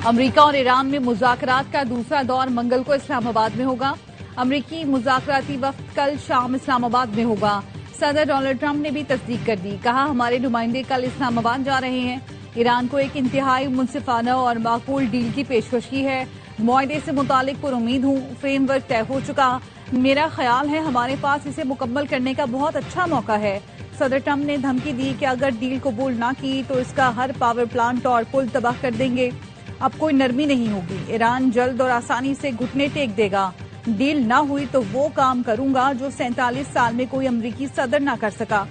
امریکہ اور ایران میں مذاکرات کا دوسرا دور منگل کو اسلام آباد میں ہوگا۔ امریکی مذاکراتی وفد کل شام اسلام آباد میں ہوگا۔ صدر ڈونلڈ ٹرمپ نے بھی تصدیق کر دی، کہا ہمارے نمائندے کل اسلام آباد جا رہے ہیں۔ ایران کو ایک انتہائی منصفانہ اور معقول ڈیل کی پیشکش کی ہے۔ معاہدے سے متعلق پر امید ہوں، فریم ورک طے ہو چکا۔ میرا خیال ہے ہمارے پاس اسے مکمل کرنے کا بہت اچھا موقع ہے۔ صدر ٹرمپ نے دھمکی دی کہ اگر ڈیل قبول نہ کی تو اس کا ہر پاور پلانٹ اور پل تباہ کر دیں گے۔ اب کوئی نرمی نہیں ہوگی، ایران جلد اور آسانی سے گھٹنے ٹیک دے گا۔ ڈیل نہ ہوئی تو وہ کام کروں گا جو 47 سال میں کوئی امریکی صدر نہ کر سکا۔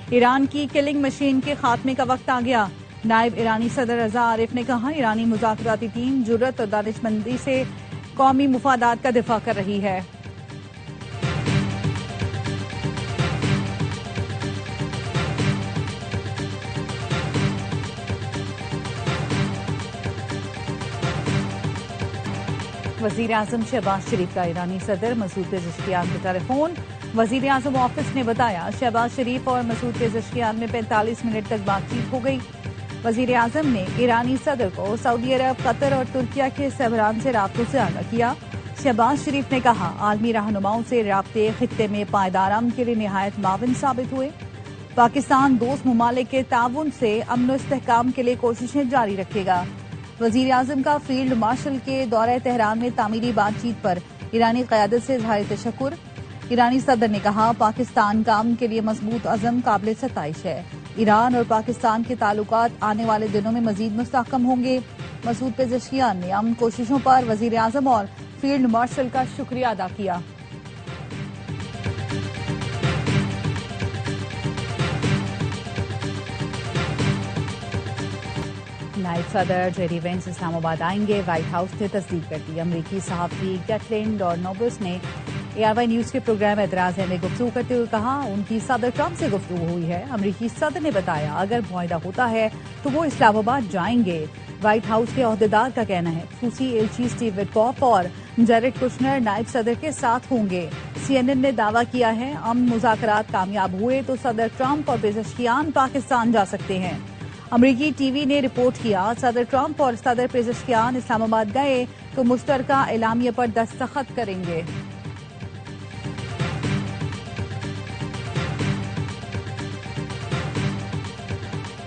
ایران کی کلنگ مشین کے خاتمے کا وقت آ گیا۔ نائب ایرانی صدر رضا عارف نے کہا ایرانی مذاکراتی ٹیم جرأت اور دانش مندی سے قومی مفادات کا دفاع کر رہی ہے۔ وزیر اعظم شہباز شریف کا ایرانی صدر مسعود پزشکیان کا ٹیلی فون۔ وزیر اعظم آفس نے بتایا شہباز شریف اور مسعود پزشکیان میں 45 منٹ تک بات چیت ہو گئی۔ وزیر اعظم نے ایرانی صدر کو سعودی عرب، قطر اور ترکیہ کے سربراہان سے رابطوں سے آگاہ کیا۔ شہباز شریف نے کہا عالمی رہنماؤں سے رابطے خطے میں پائیدار امن کے لیے نہایت معاون ثابت ہوئے۔ پاکستان دوست ممالک کے تعاون سے امن و استحکام کے لیے کوششیں جاری رکھے گا۔ وزیر اعظم کا فیلڈ مارشل کے دورہ تہران میں تعمیری بات چیت پر ایرانی قیادت سے اظہار تشکر۔ ایرانی صدر نے کہا پاکستان کا امن کے لیے مضبوط عزم قابل ستائش ہے۔ ایران اور پاکستان کے تعلقات آنے والے دنوں میں مزید مستحکم ہوں گے۔ مسعود پزشکیان نے امن کوششوں پر وزیر اعظم اور فیلڈ مارشل کا شکریہ ادا کیا۔ نائب صدر جے ڈی وینس اسلام آباد آئیں گے، وائٹ ہاؤس نے تصدیق کر دی۔ امریکی صحافی کیٹلین ڈورنوبس نے اے آر وائی نیوز کے پروگرام اعتراض میں گفتگو کرتے ہوئے کہا ان کی صدر ٹرمپ سے گفتگو ہوئی ہے۔ امریکی صدر نے بتایا اگر معاہدہ ہوتا ہے تو وہ اسلام آباد جائیں گے۔ وائٹ ہاؤس کے عہدیدار کا کہنا ہے خصوصی ایلچی اسٹیو وٹکاف اور جیریڈ کشنر نائب صدر کے ساتھ ہوں گے۔ سی این این نے دعویٰ کیا ہے امن مذاکرات کامیاب ہوئے تو صدر ٹرمپ اور پزشکیان پاکستان جا سکتے ہیں۔ امریکی ٹی وی نے رپورٹ کیا صدر ٹرمپ اور صدر پزشکیان اسلام آباد گئے تو مشترکہ اعلامیہ پر دستخط کریں گے۔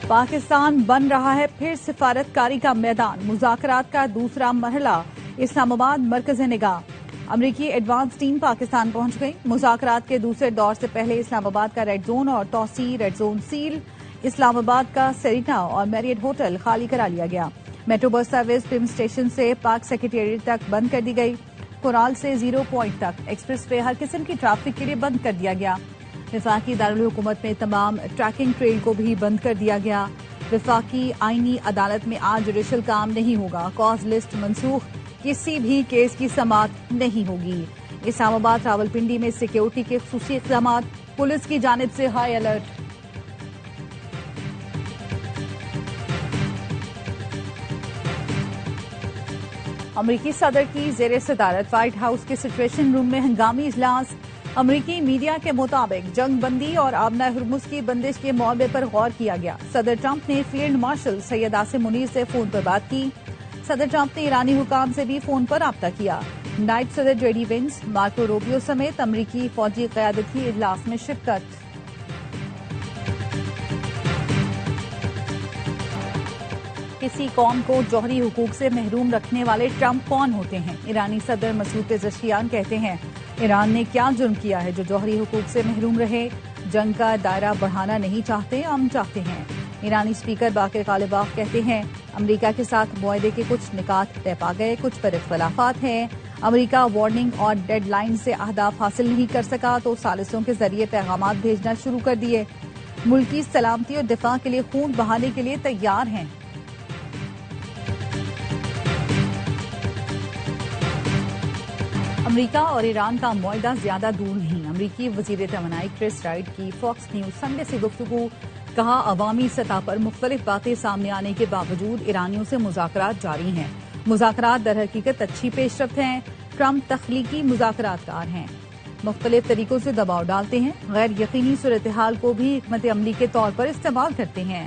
پاکستان بن رہا ہے پھر سفارتکاری کا میدان، مذاکرات کا دوسرا مرحلہ اسلام آباد مرکز نگاہ۔ امریکی ایڈوانس ٹیم پاکستان پہنچ گئی۔ مذاکرات کے دوسرے دور سے پہلے اسلام آباد کا ریڈ زون اور توسیع ریڈ زون سیل، اسلام آباد کا سیرینا اور میریٹ ہوٹل خالی کرا لیا گیا۔ میٹرو بس سروس پم اسٹیشن سے پاک سیکریٹریٹ تک بند کر دی گئی۔ کورال سے 0 پوائنٹ تک ایکسپریس وے ہر قسم کی ٹریفک کے لیے بند کر دیا گیا۔ وفاقی دارالحکومت میں تمام ٹریکنگ ٹریل کو بھی بند کر دیا گیا۔ وفاقی آئینی عدالت میں آج جوڈیشل کام نہیں ہوگا، کاز لسٹ منسوخ، کسی بھی کیس کی سماعت نہیں ہوگی۔ اسلام آباد راولپنڈی میں سیکیورٹی کے خصوصی اقدامات، پولیس کی جانب سے ہائی الرٹ۔ امریکی صدر کی زیر صدارت وائٹ ہاؤس کے سچویشن روم میں ہنگامی اجلاس۔ امریکی میڈیا کے مطابق جنگ بندی اور آبنہ ہرمز کی بندش کے معاہدے پر غور کیا گیا۔ صدر ٹرمپ نے فیلڈ مارشل سید عاصم منیر سے فون پر بات کی۔ صدر ٹرمپ نے ایرانی حکام سے بھی فون پر رابطہ کیا۔ نائب صدر J D Vance, Marco Rubio سمیت امریکی فوجی قیادت کی اجلاس میں شرکت۔ کسی قوم کو جوہری حقوق سے محروم رکھنے والے ٹرمپ کون ہوتے ہیں؟ ایرانی صدر مسعود پزشکیان کہتے ہیں ایران نے کیا جرم کیا ہے جو جوہری حقوق سے محروم رہے؟ جنگ کا دائرہ بڑھانا نہیں چاہتے، امن چاہتے ہیں۔ ایرانی اسپیکر باقر غالباف کہتے ہیں امریکہ کے ساتھ معاہدے کے کچھ نکات طے پا گئے، کچھ پر اختلافات ہیں۔ امریکہ وارننگ اور ڈیڈ لائن سے اہداف حاصل نہیں کر سکا تو ثالثوں کے ذریعے پیغامات بھیجنا شروع کر دیے۔ ملکی سلامتی اور دفاع کے لیے خون بہانے کے لیے تیار ہیں۔ امریکہ اور ایران کا معاہدہ زیادہ دور نہیں۔ امریکی وزیر توانائی کرس رائٹ کی فاکس نیوز سنڈے سے گفتگو، کہا عوامی سطح پر مختلف باتیں سامنے آنے کے باوجود ایرانیوں سے مذاکرات جاری ہیں۔ مذاکرات در حقیقت اچھی پیش رفت ہیں۔ ٹرمپ تخلیقی مذاکرات کار ہیں، مختلف طریقوں سے دباؤ ڈالتے ہیں، غیر یقینی صورتحال کو بھی حکمت عملی کے طور پر استعمال کرتے ہیں۔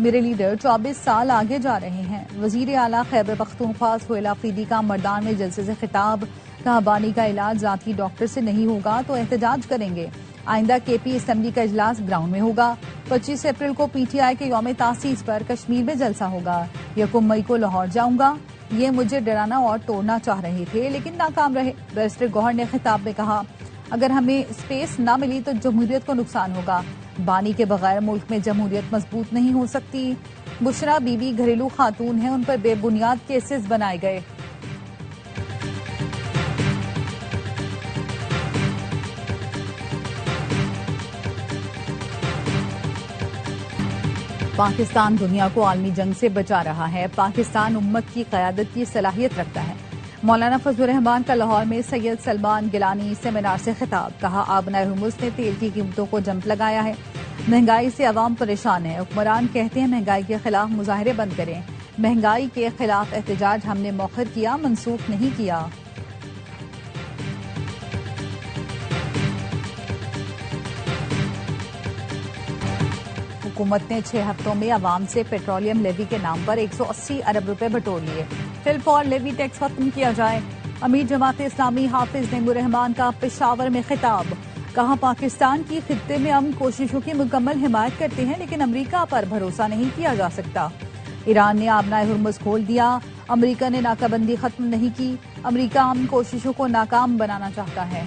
میرے لیڈر 24 سال آگے جا رہے ہیں۔ وزیر اعلیٰ خیبر پختونخوا سہیل آفریدی کا مردان میں جلسے سے خطاب، کہا بانی کا علاج ذاتی ڈاکٹر سے نہیں ہوگا تو احتجاج کریں گے۔ آئندہ کے پی اسمبلی کا اجلاس گراؤنڈ میں ہوگا۔ 25 اپریل کو پی ٹی آئی کے یوم تاسیس پر کشمیر میں جلسہ ہوگا۔ 1 مئی کو لاہور جاؤں گا۔ یہ مجھے ڈرانا اور توڑنا چاہ رہے تھے لیکن ناکام رہے۔ بیرسٹر گوہر نے خطاب میں کہا اگر ہمیں اسپیس نہ ملی تو جمہوریت کو نقصان ہوگا۔ بانی کے بغیر ملک میں جمہوریت مضبوط نہیں ہو سکتی۔ بشرا بی بی گھریلو خاتون ہیں، ان پر بے بنیاد کیسز بنائے گئے۔ پاکستان دنیا کو عالمی جنگ سے بچا رہا ہے۔ پاکستان امت کی قیادت کی صلاحیت رکھتا ہے۔ مولانا فضل الرحمان کا لاہور میں سید سلمان گیلانی سیمینار سے خطاب، کہا آبنائے ہرمز نے تیل کی قیمتوں کو جمپ لگایا ہے۔ مہنگائی سے عوام پریشان ہے۔ حکمران کہتے ہیں مہنگائی کے خلاف مظاہرے بند کریں۔ مہنگائی کے خلاف احتجاج ہم نے مؤخر کیا، منسوخ نہیں کیا۔ حکومت نے 6 ہفتوں میں عوام سے پیٹرولیم لیوی کے نام پر 180 ارب روپے بٹور لیے۔ فی الفور لیوی ٹیکس ختم کیا جائے۔ امیر جماعت اسلامی حافظ نعیم الرحمان کا پشاور میں خطاب، کہا پاکستان کی خطے میں ہم کوششوں کی مکمل حمایت کرتے ہیں لیکن امریکہ پر بھروسہ نہیں کیا جا سکتا۔ ایران نے آبنائے ہرمز کھول دیا، امریکہ نے ناکہ بندی ختم نہیں کی۔ امریکہ ہم کوششوں کو ناکام بنانا چاہتا ہے۔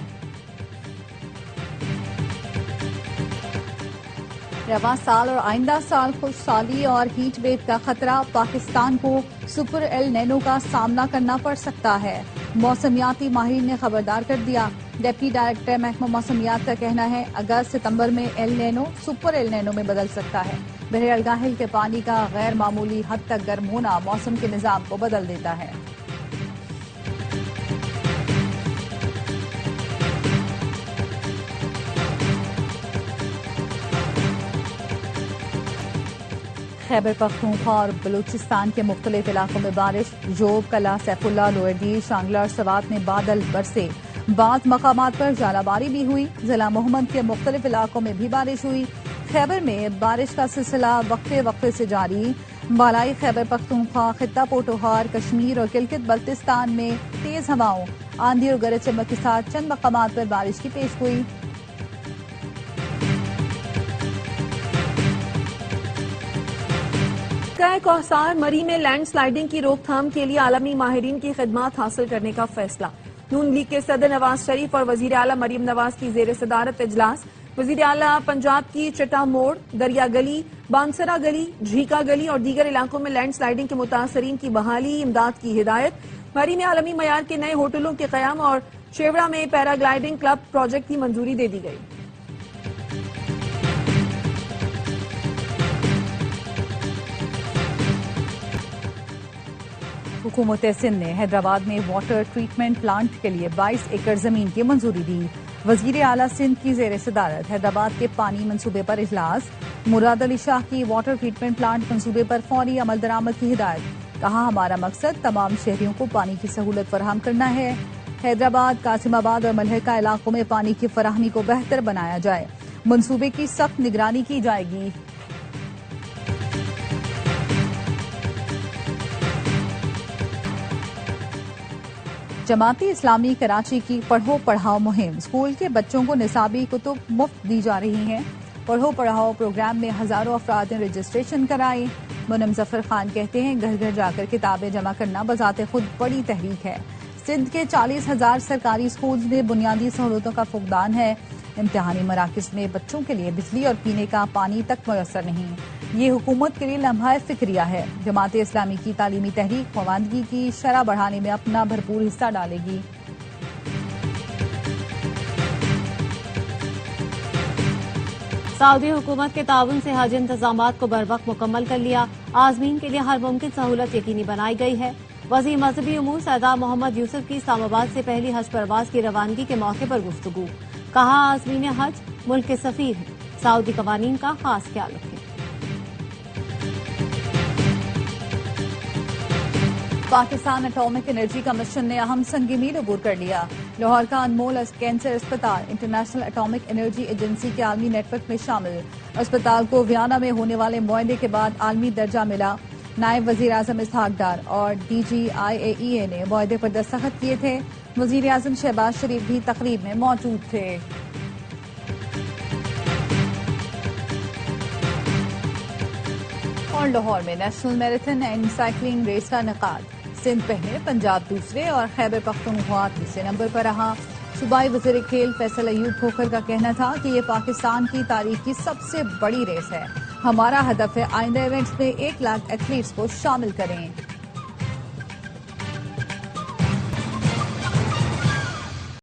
رواں سال اور آئندہ سال خوش سالی اور ہیٹ ویو کا خطرہ، پاکستان کو سپر ایل نینو کا سامنا کرنا پڑ سکتا ہے۔ موسمیاتی ماہرین نے خبردار کر دیا۔ ڈپٹی ڈائریکٹر محکمہ موسمیات کا کہنا ہے اگست ستمبر میں L Nano super L Nano میں بدل سکتا ہے۔ بحر الکاہل کے پانی کا غیر معمولی حد تک گرم ہونا موسم کے نظام کو بدل دیتا ہے۔ خیبر پختونخوا اور بلوچستان کے مختلف علاقوں میں بارش، جوب، کلا، سیف اللہ، لوئر دیر، شانگلہ اور سوات میں بادل برسے۔ بعض مقامات پر ژالہ باری بھی ہوئی۔ ضلع محمد کے مختلف علاقوں میں بھی بارش ہوئی۔ خیبر میں بارش کا سلسلہ وقفے وقفے سے جاری۔ بالائی خیبر پختونخوا، خطہ پوٹوہار، کشمیر اور گلگت بلتستان میں تیز ہواؤں، آندھی اور گرج چمک کے ساتھ چند مقامات پر بارش کی پیش گوئی۔ کوہسار مری میں لینڈ سلائیڈنگ کی روک تھام کے لیے عالمی ماہرین کی خدمات حاصل کرنے کا فیصلہ۔ نون لیگ کے صدر نواز شریف اور وزیر اعلیٰ مریم نواز کی زیر صدارت اجلاس۔ وزیر اعلیٰ پنجاب کی چٹا موڑ، دریا گلی، بانسرا گلی، جھیکا گلی اور دیگر علاقوں میں لینڈ سلائیڈنگ کے متاثرین کی بحالی، امداد کی ہدایت۔ مری میں عالمی معیار کے نئے ہوٹلوں کے قیام اور چیوڑا میں پیراگلائیڈنگ کلب پروجیکٹ کی منظوری دے دی گئی۔ حکومت سندھ نے حیدرآباد میں واٹر ٹریٹمنٹ پلانٹ کے لیے 22 ایکڑ زمین کی منظوری دی۔ وزیر اعلیٰ سندھ کی زیر صدارت حیدرآباد کے پانی منصوبے پر اجلاس۔ مراد علی شاہ کی واٹر ٹریٹمنٹ پلانٹ منصوبے پر فوری عمل درآمد کی ہدایت، کہا ہمارا مقصد تمام شہریوں کو پانی کی سہولت فراہم کرنا ہے۔ حیدرآباد، قاسم آباد اور ملحقہ علاقوں میں پانی کی فراہمی کو بہتر بنایا جائے، منصوبے کی سخت نگرانی کی جائے گی۔ جماعتی اسلامی کراچی کی پڑھو پڑھاؤ مہم، اسکول کے بچوں کو نصابی کتب مفت دی جا رہی ہیں۔ پڑھو پڑھاؤ پروگرام میں ہزاروں افراد نے رجسٹریشن کرائی۔ منم ظفر خان کہتے ہیں گھر گھر جا کر کتابیں جمع کرنا بذات خود بڑی تحریک ہے۔ سندھ کے 40,000 سرکاری اسکولز میں بنیادی سہولتوں کا فقدان ہے۔ امتحانی مراکز میں بچوں کے لیے بجلی اور پینے کا پانی تک میسر نہیں۔ یہ حکومت کے لیے لمحہ فکریہ ہے۔ جماعت اسلامی کی تعلیمی تحریک خواندگی کی شرح بڑھانے میں اپنا بھرپور حصہ ڈالے گی۔ سعودی حکومت کے تعاون سے حج انتظامات کو بروقت مکمل کر لیا۔ عازمین کے لیے ہر ممکن سہولت یقینی بنائی گئی ہے۔ وزیر مذہبی امور سردار محمد یوسف کی اسلام آباد سے پہلی حج پرواز کی روانگی کے موقع پر گفتگو، کہا عازمین حج ملک کے سفیر ہیں، سعودی قوانین کا خاص خیال رکھیں۔ پاکستان اٹامک انرجی کمیشن نے اہم سنگ میل عبور کر لیا. لاہور کا انمول کینسر اسپتال انٹرنیشنل اٹامک انرجی ایجنسی کے عالمی نیٹ ورک میں شامل. اسپتال کو ویانا میں ہونے والے معاہدے کے بعد عالمی درجہ ملا. نائب وزیر اعظم اسحاق ڈار اور DGIAEA نے معاہدے پر دستخط کیے تھے. وزیر اعظم شہباز شریف بھی تقریب میں موجود تھے. اور لاہور میں national marathon and cycling race کا انعقاد. سندھ پہلے، پنجاب دوسرے اور خیبر پختونخوا تیسرے نمبر پر رہا. صوبائی وزیر کھیل فیصل ایوب کھوکھر کا کہنا تھا کہ یہ پاکستان کی تاریخ کی سب سے بڑی ریس ہے. ہمارا ہدف ہے آئندہ ایونٹس میں 1 لاکھ ایتھلیٹس کو شامل کریں.